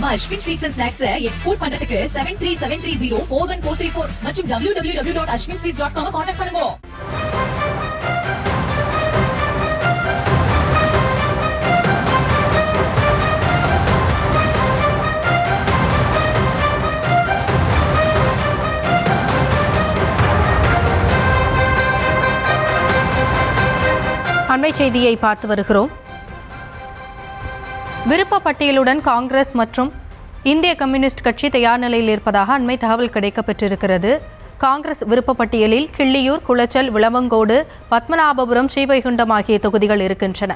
நம்ம Ashwin sweets and snacks export பண்றதுக்கு 7373041434 மற்றும் www.ashwinsweets.com கான்டாக்ட் பண்ணுங்க. அண்மை செய்தியை பார்த்து வருகிறோம். விருப்ப பட்டியலுடன் காங்கிரஸ் மற்றும் இந்திய கம்யூனிஸ்ட் கட்சி தயார் நிலையில் இருப்பதாக அண்மை தகவல் கிடைக்கப்பெற்றிருக்கிறது. காங்கிரஸ் விருப்ப பட்டியலில் கிள்ளியூர், குளச்சல், விளவங்கோடு, பத்மநாபபுரம், ஸ்ரீவைகுண்டம் ஆகிய தொகுதிகள் இருக்கின்றன.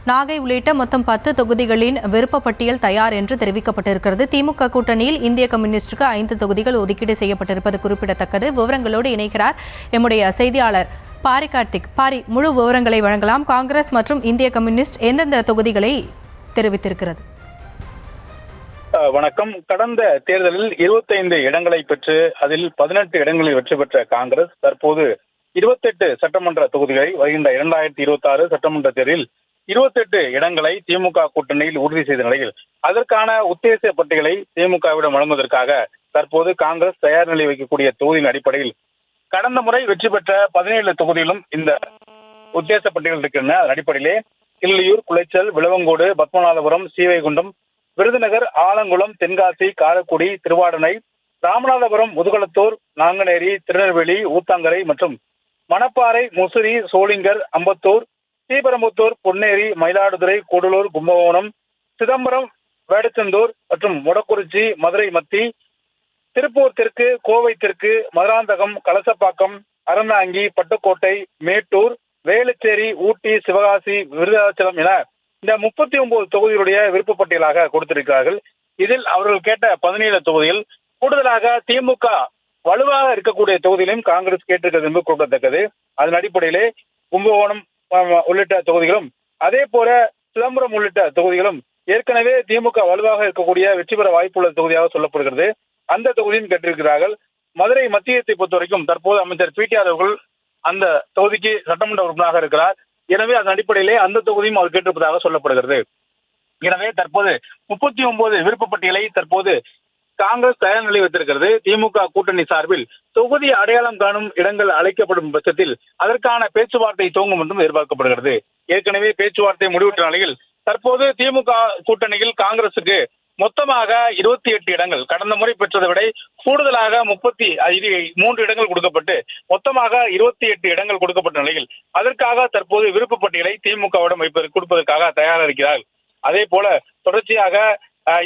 நாகை உள்ளிட்ட மொத்தம் 10 தொகுதிகளின் விருப்ப பட்டியல் தயார் என்று தெரிவிக்கப்பட்டிருக்கிறது. திமுக கூட்டணியில் இந்திய கம்யூனிஸ்டுக்கு 5 தொகுதிகள் ஒதுக்கீடு செய்யப்பட்டிருப்பது குறிப்பிடத்தக்கது. விவரங்களோடு இணைக்கிறார் எம்முடைய செய்தியாளர் பாரி கார்த்திக். பாரி, முழு விவரங்களை வழங்கலாம். காங்கிரஸ் மற்றும் இந்திய கம்யூனிஸ்ட் எந்தெந்த தொகுதிகளை தெரிவித்திருக்கிறது? வணக்கம். கடந்த தேர்தலில் 25 இடங்களை பெற்று அதில் 18 இடங்களில் வெற்றி பெற்ற காங்கிரஸ் தற்போது 28 சட்டமன்ற தொகுதிகளை வருகின்ற 2026 சட்டமன்ற தேர்தலில் 28 இடங்களை திமுக கூட்டணியில் உறுதி செய்த நிலையில் அதற்கான உத்தேச பட்டியலை திமுகவிடம் வழங்குவதற்காக தற்போது காங்கிரஸ் தயார் நிலை வைக்கக்கூடிய தொகுதியின் அடிப்படையில் கடந்த முறை வெற்றி பெற்ற 17 தொகுதியிலும் இந்த உத்தேச பட்டியல் இருக்கின்றன. அதன் அடிப்படையிலே கிள்ளியூர், குளச்சல், விளவங்கோடு, பத்மநாபபுரம், ஸ்ரீவைகுண்டம், விருதுநகர், ஆலங்குளம், தென்காசி, காரைக்குடி, திருவாடனை, ராமநாதபுரம், முதுகுளத்தூர், நாங்குநேரி, திருநெல்வேலி, ஊத்தங்கரை மற்றும் மணப்பாறை, முசிறி, சோளிங்கர், அம்பத்தூர், ஸ்ரீபெரும்புத்தூர், பொன்னேரி, மயிலாடுதுறை, கூடலூர், கும்பகோணம், சிதம்பரம், வேடச்சந்தூர் மற்றும் மொடக்குறிச்சி, மதுரை மத்தி, திருப்பூர் தெற்கு, கோவை தெற்கு, மதுராந்தகம், கலசப்பாக்கம், அறந்தாங்கி, பட்டுக்கோட்டை, மேட்டூர், வேலுச்சேரி, ஊட்டி, சிவகாசி, விருதாச்சலம் என இந்த 39 தொகுதிகளுடைய விருப்ப பட்டியலாக கொடுத்திருக்கிறார்கள். இதில் அவர்கள் கேட்ட 17 தொகுதியில் கூடுதலாக திமுக வலுவாக இருக்கக்கூடிய தொகுதியிலும் காங்கிரஸ் கேட்டிருக்கிறது என்பது குறிப்பிடத்தக்கது. அதன் அடிப்படையிலே கும்பகோணம் உள்ளிட்ட தொகுதிகளும் அதே போல சிதம்பரம் உள்ளிட்ட தொகுதிகளும் ஏற்கனவே திமுக வலுவாக இருக்கக்கூடிய வெற்றி பெற வாய்ப்புள்ள தொகுதியாக சொல்லப்படுகிறது. அந்த தொகுதியும் கேட்டிருக்கிறார்கள். மதுரை மத்தியத்தை பொறுத்தவரைக்கும் தற்போது அமைச்சர் பிடிஆர் அவர்கள் அந்த தொகுதிக்கு சட்டமன்ற உறுப்பினராக இருக்கிறார். எனவே அதன் அடிப்படையிலே அந்த தொகுதியும் அவர் கேட்டிருப்பதாக சொல்லப்படுகிறது. எனவே தற்போது 39 விருப்ப பட்டியலை தற்போது காங்கிரஸ் தயார் நிலை வைத்திருக்கிறது. திமுக கூட்டணி சார்பில் தொகுதி அடையாளம் காணும் இடங்கள் அழைக்கப்படும் பட்சத்தில் அதற்கான பேச்சுவார்த்தை துவங்கும் என்றும் எதிர்பார்க்கப்படுகிறது. ஏற்கனவே பேச்சுவார்த்தை முடிவுற்ற நிலையில் தற்போது திமுக கூட்டணியில் காங்கிரசுக்கு மொத்தமாக 28 இடங்கள், கடந்த முறை பெற்றதை விட கூடுதலாக 33 இடங்கள் கொடுக்கப்பட்டு மொத்தமாக 28 இடங்கள் கொடுக்கப்பட்ட நிலையில் அதற்காக தற்போது விருப்ப பட்டியலை திமுகவிடம் கொடுப்பதற்காக தயாராக இருக்கிறார். அதே போல தொடர்ச்சியாக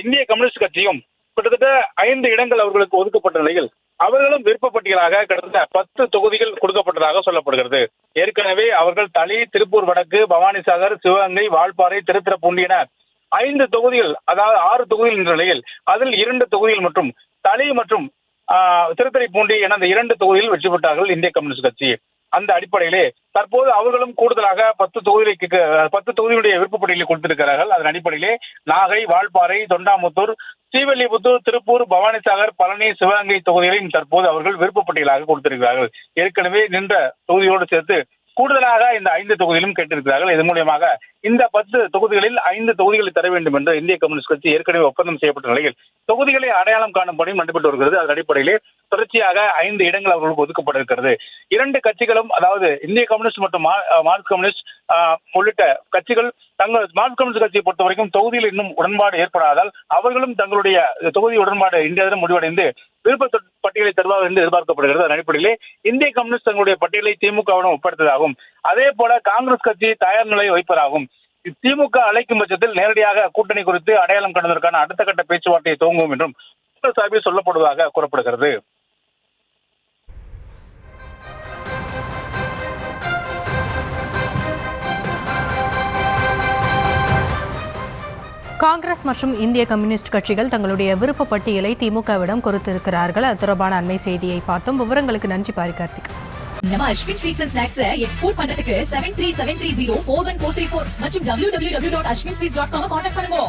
இந்திய கம்யூனிஸ்ட் கட்சியும் கிட்டத்தட்ட 5 இடங்கள் அவர்களுக்கு ஒதுக்கப்பட்ட நிலையில் அவர்களும் விருப்ப பட்டியலாக கிட்டத்தட்ட 10 தொகுதிகள் கொடுக்கப்பட்டதாக சொல்லப்படுகிறது. ஏற்கனவே அவர்கள் தளி, திருப்பூர் வடக்கு, பவானிசாகர், சிவகங்கை, வால்பாறை, திருத்துறைப்பூண்டி என 5 தொகுதிகள், அதாவது 6 தொகுதிகள் என்ற நிலையில் அதில் 2 தொகுதிகள் மற்றும் தளி மற்றும் திருத்துறைப்பூண்டி என அந்த 2 தொகுதியில் வெற்றி பெற்றார்கள் இந்திய கம்யூனிஸ்ட் கட்சி. அந்த அடிப்படையிலே தற்போது அவர்களும் கூடுதலாக 10 தொகுதிகளுடைய விருப்பப்பட்டியலை கொடுத்திருக்கிறார்கள். அதன் அடிப்படையிலே நாகை, வால்பாறை, தொண்டாமுத்தூர், ஸ்ரீவில்லிபுத்தூர், திருப்பூர், பவானிசாகர், பழனி, சிவகங்கை தொகுதிகளையும் தற்போது அவர்கள் விருப்பப்பட்டியலாக கொடுத்திருக்கிறார்கள். ஏற்கனவே நின்ற தொகுதியோடு சேர்த்து கூடுதலாக இந்த 5 தொகுதியிலும் கேட்டிருக்கிறார்கள். இதன் மூலியமாக இந்த 10 தொகுதிகளில் 5 தொகுதிகளை தர வேண்டும் என்று இந்திய கம்யூனிஸ்ட் கட்சி ஏற்கனவே ஒப்பந்தம் செய்யப்பட்ட நிலையில் தொகுதிகளை அடையாளம் காணும் பணியும் நடைபெற்று வருகிறது. அதன் அடிப்படையிலே தொடர்ச்சியாக 5 இடங்கள் அவர்களுக்கு ஒதுக்கப்பட்டிருக்கிறது. 2 கட்சிகளும், அதாவது இந்திய கம்யூனிஸ்ட் மற்றும் மார்க்சிஸ்ட் கம்யூனிஸ்ட் உள்ளிட்ட கட்சிகள் தங்கள் மார்க்சிஸ்ட் கம்யூனிஸ்ட் கட்சியை பொறுத்த வரைக்கும் தொகுதியில் இன்னும் உடன்பாடு ஏற்படாதால் அவர்களும் தங்களுடைய தொகுதி உடன்பாடு இன்றைய தினம் முடிவடைந்து விருப்ப பட்டியலை தருவார்கள் என்று எதிர்பார்க்கப்படுகிறது. அதன் அடிப்படையிலே இந்திய கம்யூனிஸ்ட் தங்களுடைய பட்டியலை திமுகவிடம் ஒப்படைத்ததாகவும் அதே போல காங்கிரஸ் கட்சி தயார் நிலை வைப்பதாகவும் திமுக அழைக்கும் பட்சத்தில் நேரடியாக கூட்டணி குறித்து அடையாளம் காணுவதற்கான அடுத்த கட்ட பேச்சுவார்த்தையை துவங்கும் என்றும் சார்பில் சொல்லப்படுவதாக கூறப்படுகிறது. காங்கிரஸ் மற்றும் இந்திய கம்யூனிஸ்ட் கட்சிகள் தங்களுடைய விருப்ப பட்டியலை திமுகவிடம் கொடுத்திருக்கிறார்கள். அது தொடர்பான அண்மை செய்தியை பார்த்தோம். விவரங்களுக்கு நன்றி பாரி கார்த்திக். நம்ம Ashwin sweets and snacks export பண்றதுக்கு 7373041434 மற்றும் www.ashwinsweets.com கான்டாக்ட் பண்ணுங்க.